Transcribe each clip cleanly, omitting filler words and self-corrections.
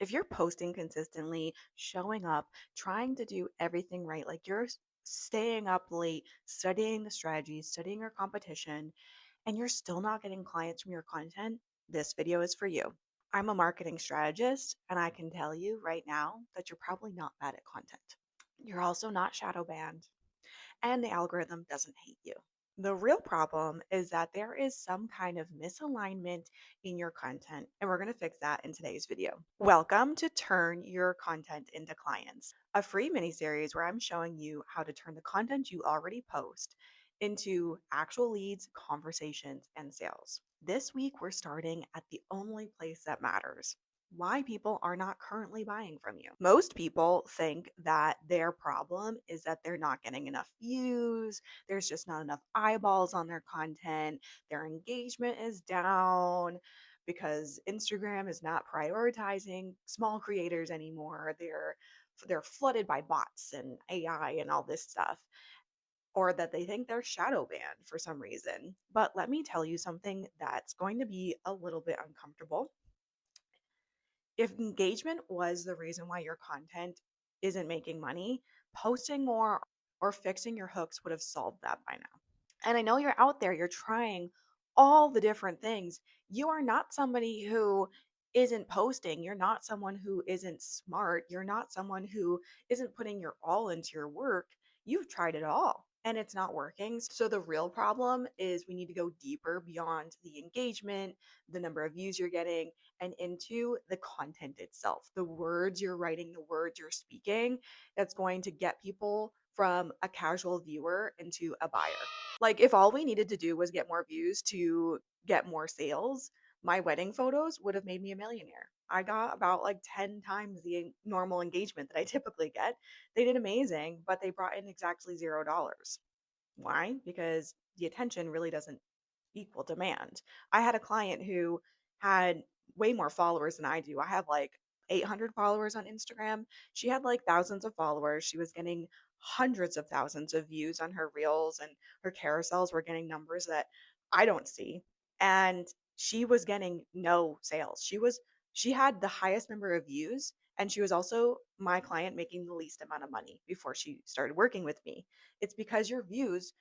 If you're posting consistently, showing up, trying to do everything right, like you're staying up late, studying the strategy, studying your competition, and you're still not getting clients from your content, this video is for you. I'm a marketing strategist, and I can tell you right now that you're probably not bad at content. You're also not shadow banned and the algorithm doesn't hate you. The real problem is that there is some kind of misalignment in your content, and we're going to fix that in today's video. Welcome to Turn Your Content into Clients, a free mini series where I'm showing you how to turn the content you already post into actual leads, conversations, and sales. This week, we're starting at the only place that matters: why people are not currently buying from you. Most people think that their problem is that they're not getting enough views, there's just not enough eyeballs on their content, their engagement is down because Instagram is not prioritizing small creators anymore. They're flooded by bots and AI and all this stuff, or that they think they're shadow banned for some reason. But let me tell you something that's going to be a little bit uncomfortable. If engagement was the reason why your content isn't making money, posting more or fixing your hooks would have solved that by now. And I know you're out there, you're trying all the different things. You are not somebody who isn't posting. You're not someone who isn't smart. You're not someone who isn't putting your all into your work. You've tried it all and it's not working. So the real problem is we need to go deeper beyond the engagement, the number of views you're getting, and into the content itself, the words you're writing, the words you're speaking, that's going to get people from a casual viewer into a buyer. Like, if all we needed to do was get more views to get more sales, my wedding photos would have made me a millionaire. I got about like 10 times the normal engagement that I typically get. They did amazing, but they brought in exactly $0. Why? Because the attention really doesn't equal demand. I had a client who had way more followers than I do. I have like 800 followers on Instagram. She had like thousands of followers. She was getting hundreds of thousands of views on her reels, and her carousels were getting numbers that I don't see. And she was getting no sales. She had the highest number of views, and she was also my client making the least amount of money before she started working with me. It's because your views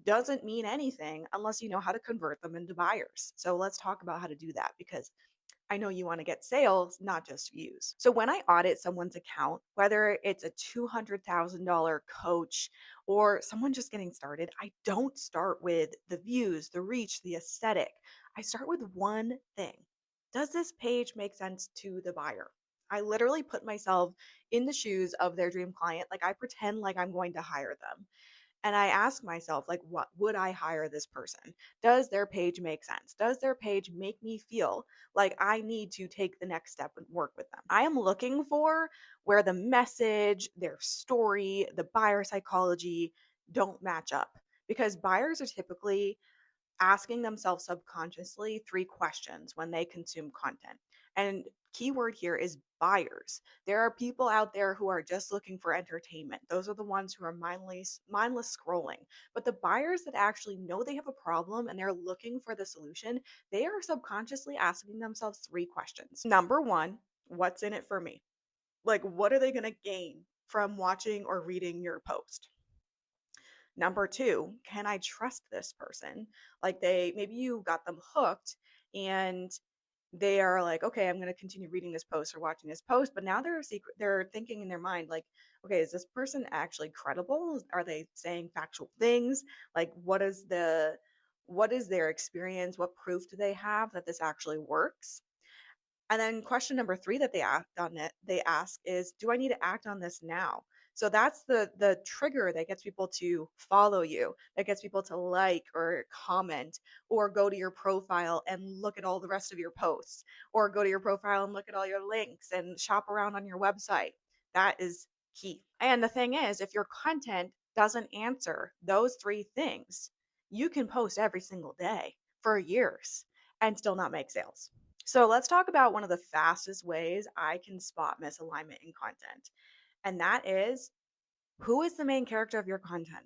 doesn't mean anything unless you know how to convert them into buyers. So let's talk about how to do that, because I know you want to get sales, not just views. So when I audit someone's account, whether it's a $200,000 coach or someone just getting started, I don't start with the views, the reach, the aesthetic. I start with one thing: does this page make sense to the buyer? I literally put myself in the shoes of their dream client. Like, I pretend like I'm going to hire them. And I ask myself, like, what would I hire this person? Does their page make sense? Does their page make me feel like I need to take the next step and work with them? I am looking for where the message, their story, the buyer psychology don't match up, because buyers are typically asking themselves subconsciously three questions when they consume content. And keyword here is buyers. There are people out there who are just looking for entertainment. Those are the ones who are mindless scrolling. But the buyers that actually know they have a problem and they're looking for the solution, they are subconsciously asking themselves three questions. Number one, what's in it for me? Like, what are they going to gain from watching or reading your post? Number two, can I trust this person? Like, maybe you got them hooked, and they are like, okay, I'm going to continue reading this post or watching this post. But now they're thinking in their mind, like, okay, is this person actually credible? Are they saying factual things? Like, what is their experience? What proof do they have that this actually works? And then question number 3 that they ask is, "Do I need to act on this now?" So that's the trigger that gets people to follow you, that gets people to like or comment or go to your profile and look at all the rest of your posts, or go to your profile and look at all your links and shop around on your website. That is key. And the thing is, if your content doesn't answer those 3 things, you can post every single day for years and still not make sales. So let's talk about one of the fastest ways I can spot misalignment in content. And that is, who is the main character of your content?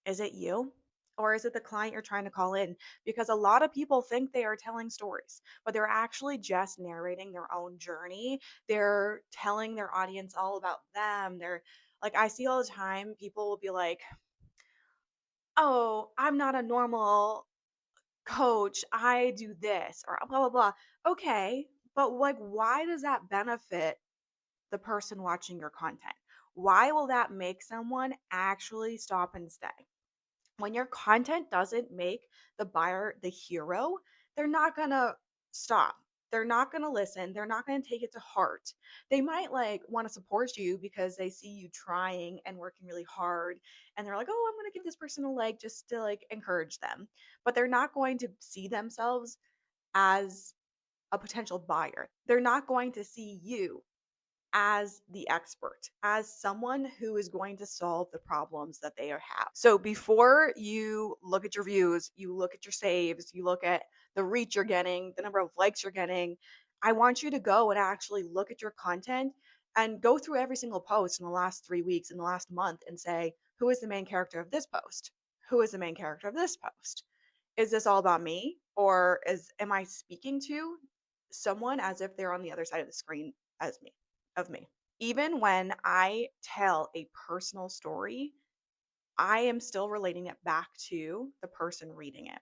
Is it you? Or is it the client you're trying to call in? Because a lot of people think they are telling stories, but they're actually just narrating their own journey. They're telling their audience all about them. They're like, I see all the time, people will be like, oh, I'm not a normal coach. I do this or blah, blah, blah. Okay. But like, why does that benefit the person watching your content? Why will that make someone actually stop and stay? When your content doesn't make the buyer the hero, they're not going to stop. They're not going to listen. They're not going to take it to heart. They might like want to support you because they see you trying and working really hard. And they're like, oh, I'm going to give this person a leg just to like encourage them. But they're not going to see themselves as a potential buyer. They're not going to see you as the expert, as someone who is going to solve the problems that they have. So before you look at your views, you look at your saves, you look at the reach you're getting, the number of likes you're getting, I want you to go and actually look at your content and go through every single post in the last 3 weeks, in the last month, and say, who is the main character of this post? Who is the main character of this post? Is this all about me, or is am I speaking to someone as if they're on the other side of the screen as me, of me? Even when I tell a personal story, I am still relating it back to the person reading it.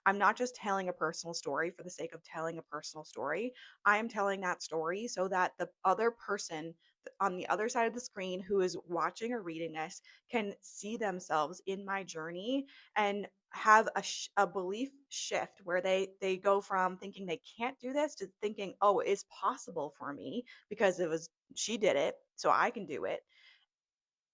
I'm not just telling a personal story for the sake of telling a personal story. I am telling that story so that the other person on the other side of the screen who is watching or reading this can see themselves in my journey and have a belief shift where they go from thinking they can't do this to thinking, oh, it's possible for me because it was she did it, so I can do it.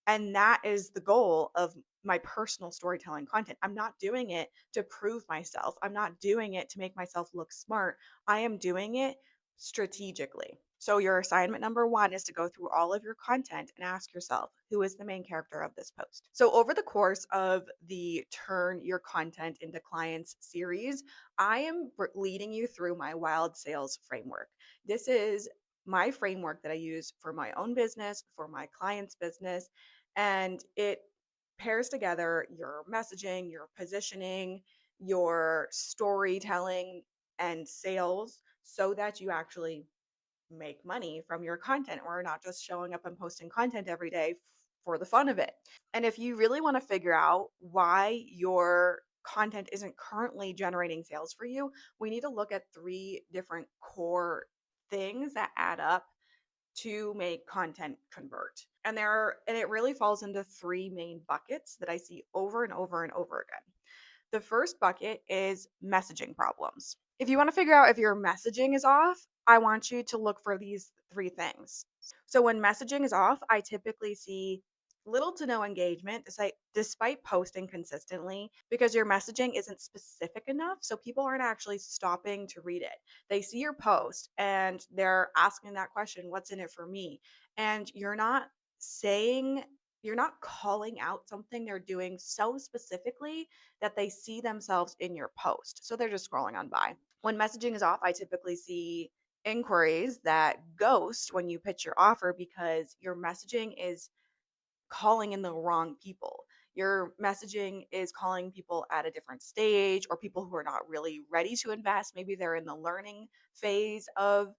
And that is the goal of my personal storytelling content. I'm not doing it to prove myself. I'm not doing it to make myself look smart. I am doing it strategically. So, your assignment number one is to go through all of your content and ask yourself, who is the main character of this post? So, over the course of the Turn Your Content into Clients series, I am leading you through my wild sales framework. This is my framework that I use for my own business, for my clients' business, and it pairs together your messaging, your positioning, your storytelling, and sales so that you actually make money from your content or not just showing up and posting content every day for the fun of it. And if you really want to figure out why your content isn't currently generating sales for you, we need to look at three different core things that add up to make content convert. And it really falls into three main buckets that I see over and over and over again. The first bucket is messaging problems. If you want to figure out if your messaging is off, I want you to look for these three things. So when messaging is off, I typically see little to no engagement despite posting consistently because your messaging isn't specific enough. So people aren't actually stopping to read it. They see your post and they're asking that question, what's in it for me? And saying, you're not calling out something they're doing so specifically that they see themselves in your post. So they're just scrolling on by. When messaging is off, I typically see inquiries that ghost when you pitch your offer because your messaging is calling in the wrong people. Your messaging is calling people at a different stage or people who are not really ready to invest. Maybe they're in the learning phase of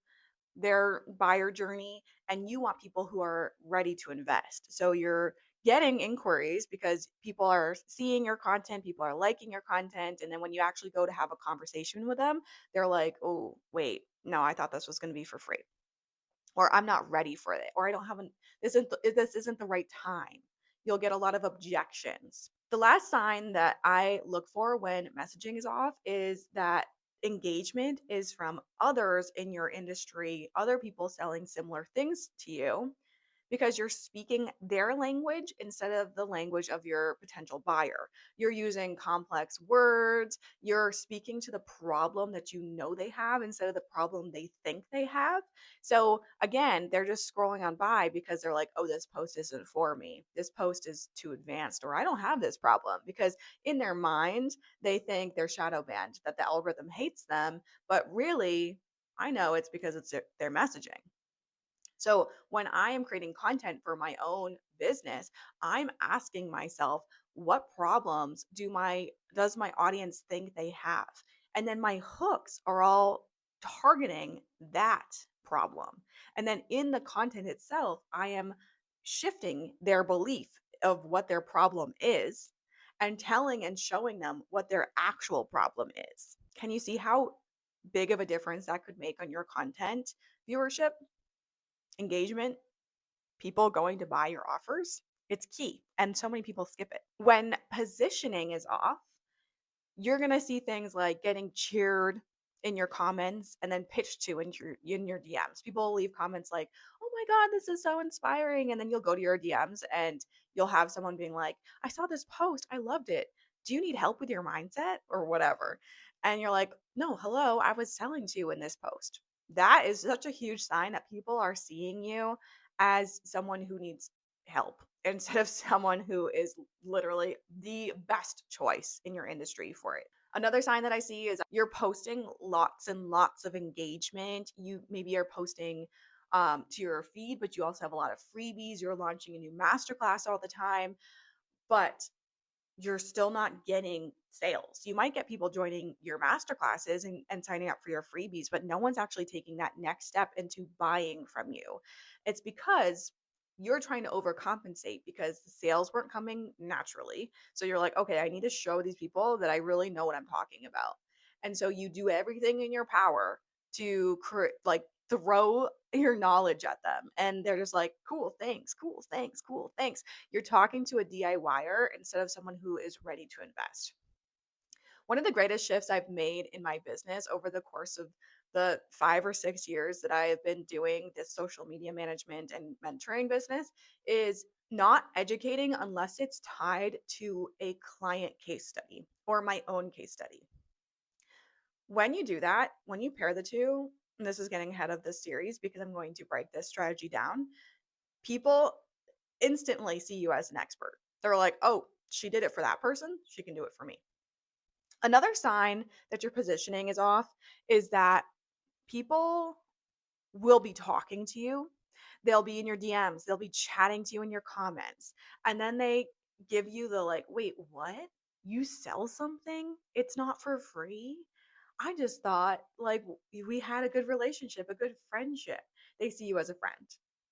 their buyer journey and you want people who are ready to invest. So you're getting inquiries because people are seeing your content, people are liking your content. And then when you actually go to have a conversation with them, they're like, oh, wait, no, I thought this was going to be for free. Or I'm not ready for it. Or I don't have this isn't the right time. You'll get a lot of objections. The last sign that I look for when messaging is off is that engagement is from others in your industry, other people selling similar things to you, because you're speaking their language instead of the language of your potential buyer. You're using complex words, you're speaking to the problem that you know they have instead of the problem they think they have. So again, they're just scrolling on by because they're like, oh, this post isn't for me. This post is too advanced, or I don't have this problem. Because in their mind, they think they're shadow banned, that the algorithm hates them. But really, I know it's because it's their messaging. So when I am creating content for my own business, I'm asking myself, what problems does my audience think they have? And then my hooks are all targeting that problem. And then in the content itself, I am shifting their belief of what their problem is and telling and showing them what their actual problem is. Can you see how big of a difference that could make on your content viewership, engagement, people going to buy your offers? It's key. And so many people skip it. When positioning is off, you're gonna see things like getting cheered in your comments and then pitched to in your DMs. People will leave comments like, "Oh my god, this is so inspiring," and then you'll go to your DMs and you'll have someone being like, "I saw this post, I loved it. Do you need help with your mindset or whatever?" And you're like, "No, hello, I was selling to you in this post." That is such a huge sign that people are seeing you as someone who needs help instead of someone who is literally the best choice in your industry for it. Another sign that I see is you're posting lots and lots of engagement. You maybe are posting to your feed, but you also have a lot of freebies. You're launching a new masterclass all the time, but you're still not getting sales. You might get people joining your master classes and signing up for your freebies, but no one's actually taking that next step into buying from you. It's because you're trying to overcompensate because the sales weren't coming naturally. So you're like, okay, I need to show these people that I really know what I'm talking about. And so you do everything in your power to like throw your knowledge at them. And they're just like, cool, thanks, cool, thanks, cool, thanks. You're talking to a DIYer instead of someone who is ready to invest. One of the greatest shifts I've made in my business over the course of the 5 or 6 years that I have been doing this social media management and mentoring business is not educating unless it's tied to a client case study or my own case study. When you do that, when you pair the two, and this is getting ahead of this series because I'm going to break this strategy down, people instantly see you as an expert. They're like, oh, she did it for that person. She can do it for me. Another sign that your positioning is off is that people will be talking to you. They'll be in your DMs, they'll be chatting to you in your comments. And then they give you the like, wait, what? You sell something? It's not for free? I just thought like we had a good relationship, a good friendship. They see you as a friend,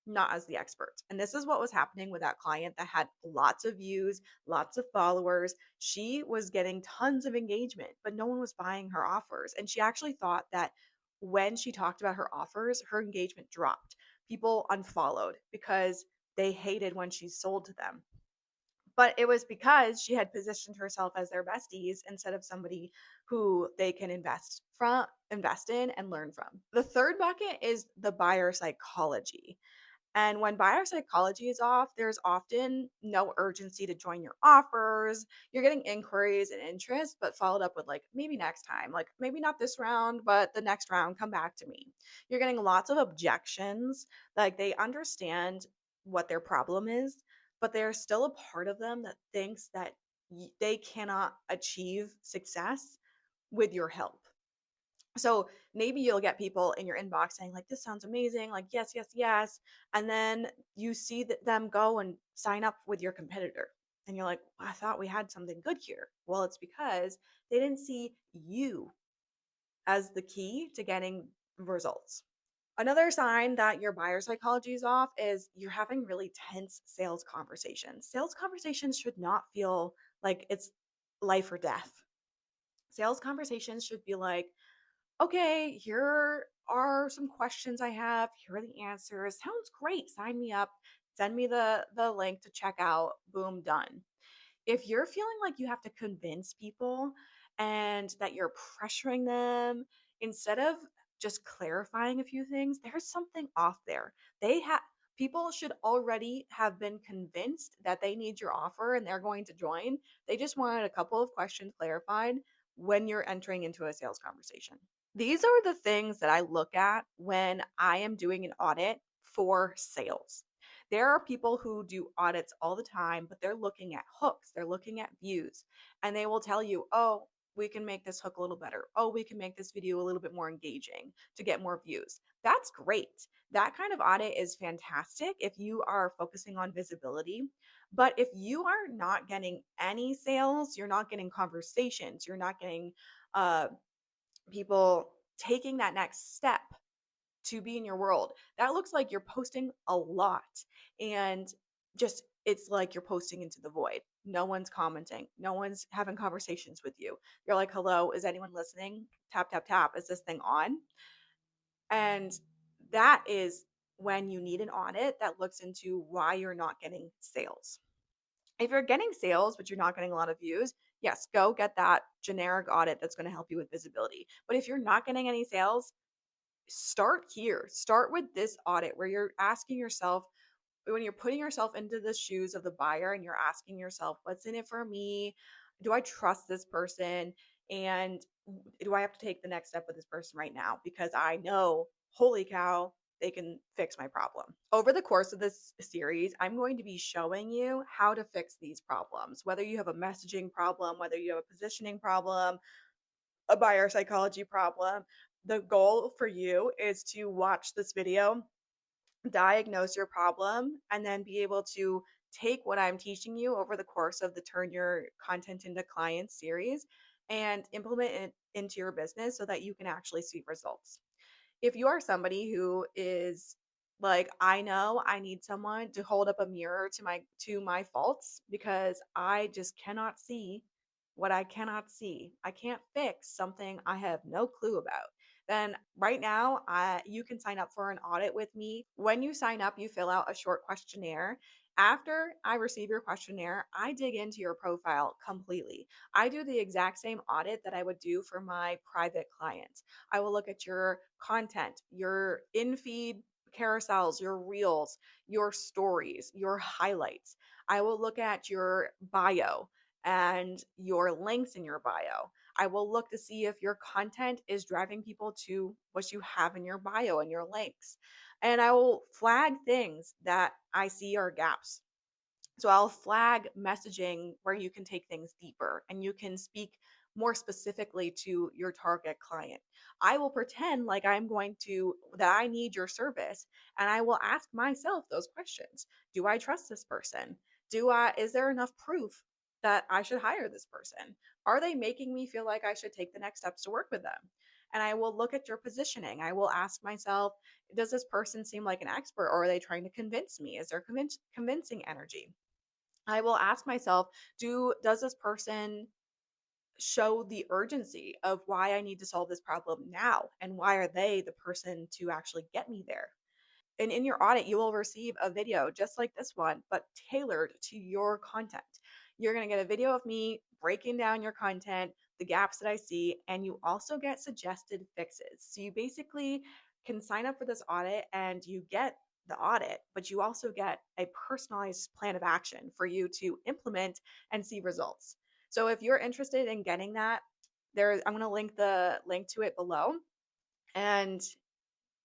not as the expert. And this is what was happening with that client that had lots of views, lots of followers. She was getting tons of engagement, but no one was buying her offers. And she actually thought that when she talked about her offers, her engagement dropped. People unfollowed because they hated when she sold to them. But it was because she had positioned herself as their besties instead of somebody who they can invest in and learn from. The third bucket is the buyer psychology. And when buyer psychology is off, there's often no urgency to join your offers. You're getting inquiries and interest, but followed up with like, maybe next time, like maybe not this round, but the next round, come back to me. You're getting lots of objections. Like they understand what their problem is, but there's still a part of them that thinks that they cannot achieve success with your help. So maybe you'll get people in your inbox saying like, this sounds amazing, like yes, yes, yes, and then you see them go and sign up with your competitor, and you're like, I thought we had something good here. Well, it's because they didn't see you as the key to getting results. Another sign that your buyer psychology is off is you're having really tense sales conversations. Sales conversations should not feel like it's life or death. Sales conversations should be like, okay, here are some questions I have. Here are the answers. Sounds great. Sign me up. Send me the link to check out. Boom, done. If you're feeling like you have to convince people and that you're pressuring them instead of just clarifying a few things, there's something off there. They have People should already have been convinced that they need your offer and they're going to join. They just wanted a couple of questions clarified when you're entering into a sales conversation. These are the things that I look at when I am doing an audit for sales. There are people who do audits all the time, but they're looking at hooks, they're looking at views, and they will tell you, oh, we can make this hook a little better. Oh, we can make this video a little bit more engaging to get more views. That's great. That kind of audit is fantastic if you are focusing on visibility. But if you are not getting any sales, you're not getting conversations, you're not getting uh, people taking that next step to be in your world, that looks like you're posting a lot. And just, it's like you're posting into the void. No one's commenting, no one's having conversations with you. You're like, hello, is anyone listening? Tap, tap, tap. Is this thing on? And that is when you need an audit that looks into why you're not getting sales. If you're getting sales, but you're not getting a lot of views, yes, go get that generic audit that's going to help you with visibility. But if you're not getting any sales, start here. Start with this audit where you're asking yourself, when you're putting yourself into the shoes of the buyer and you're asking yourself, what's in it for me? Do I trust this person? And do I have to take the next step with this person right now? Because I know, holy cow, they can fix my problem. Over the course of this series, I'm going to be showing you how to fix these problems. Whether you have a messaging problem, whether you have a positioning problem, a buyer psychology problem, the goal for you is to watch this video, diagnose your problem, and then be able to take what I'm teaching you over the course of the Turn Your Content into Clients series and implement it into your business so that you can actually see results. If you are somebody who is like, I know I need someone to hold up a mirror to my faults because I just cannot see what I cannot see. I can't fix something I have no clue about. Then right now, you can sign up for an audit with me. When you sign up, you fill out a short questionnaire. After I receive your questionnaire, I dig into your profile completely. I do the exact same audit that I would do for my private clients. I will look at your content, your in feed carousels, your reels, your stories, your highlights. I will look at your bio and your links in your bio. I will look to see if your content is driving people to what you have in your bio and your links. And I will flag things that I see are gaps. So I'll flag messaging where you can take things deeper and you can speak more specifically to your target client. I will pretend like that I need your service, and I will ask myself those questions. Do I trust this person? Is there enough proof that I should hire this person? Are they making me feel like I should take the next steps to work with them? And I will look at your positioning. I will ask myself, does this person seem like an expert, or are they trying to convince me? Is there convincing energy? I will ask myself, does this person show the urgency of why I need to solve this problem now? And why are they the person to actually get me there? And in your audit, you will receive a video just like this one, but tailored to your content. You're going to get a video of me breaking down your content, the gaps that I see, and you also get suggested fixes. So you basically can sign up for this audit and you get the audit, but you also get a personalized plan of action for you to implement and see results. So if you're interested in getting that, I'm going to link to it below. And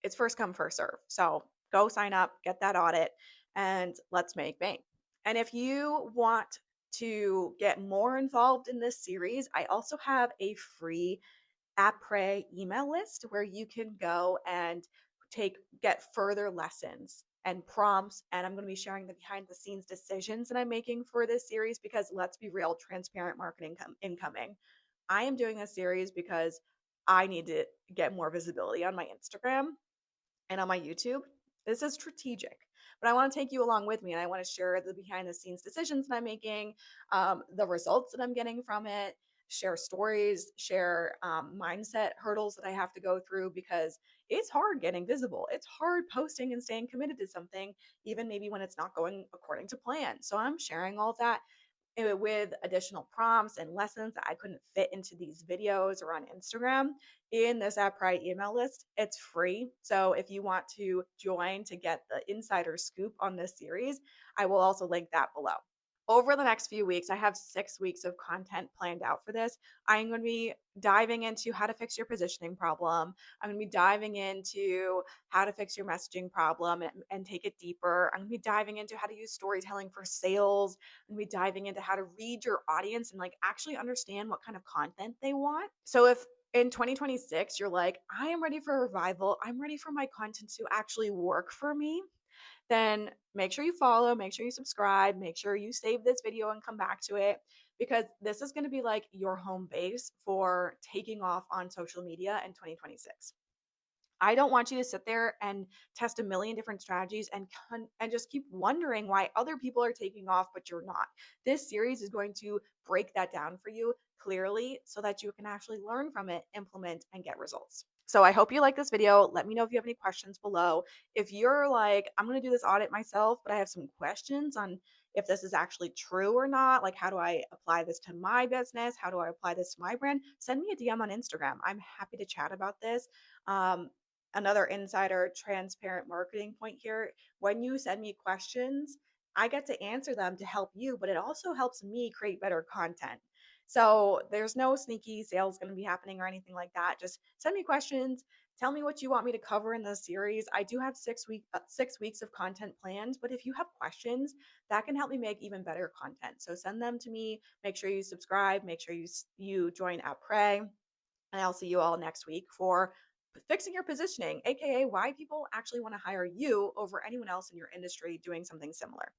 it's first come, first serve. So go sign up, get that audit, and let's make bank. And if you want to get more involved in this series, I also have a free après email list where you can go and get further lessons and prompts. And I'm going to be sharing the behind the scenes decisions that I'm making for this series because let's be real, transparent marketing incoming. I am doing this series because I need to get more visibility on my Instagram and on my YouTube. This is strategic, but I want to take you along with me and I want to share the behind the scenes decisions that I'm making, the results that I'm getting from it, share stories, share mindset hurdles that I have to go through because it's hard getting visible. It's hard posting and staying committed to something, even maybe when it's not going according to plan. So I'm sharing all of that with additional prompts and lessons that I couldn't fit into these videos or on Instagram in this Appri email list. It's free. So if you want to join to get the insider scoop on this series, I will also link that below. Over the next few weeks, I have 6 weeks of content planned out for this. I'm going to be diving into how to fix your positioning problem. I'm going to be diving into how to fix your messaging problem and take it deeper. I'm going to be diving into how to use storytelling for sales. I'm going to be diving into how to read your audience and like actually understand what kind of content they want. So if in 2026, you're like, I am ready for a revival. I'm ready for my content to actually work for me. Then make sure you follow, make sure you subscribe, make sure you save this video and come back to it because this is going to be like your home base for taking off on social media in 2026. I don't want you to sit there and test a million different strategies and and just keep wondering why other people are taking off but you're not. This series is going to break that down for you clearly so that you can actually learn from it, implement and get results. So I hope you like this video. Let me know if you have any questions below. If you're like, I'm going to do this audit myself, but I have some questions on if this is actually true or not, like how do I apply this to my business? How do I apply this to my brand? Send me a DM on Instagram. I'm happy to chat about this. Um, Another insider transparent marketing point here, when you send me questions, I get to answer them to help you, but it also helps me create better content. So there's no sneaky sales going to be happening or anything like that. Just send me questions. Tell me what you want me to cover in this series. I do have 6 weeks of content planned, but if you have questions, that can help me make even better content. So send them to me. Make sure you subscribe. Make sure you join Après, and I'll see you all next week for fixing your positioning, aka why people actually want to hire you over anyone else in your industry doing something similar.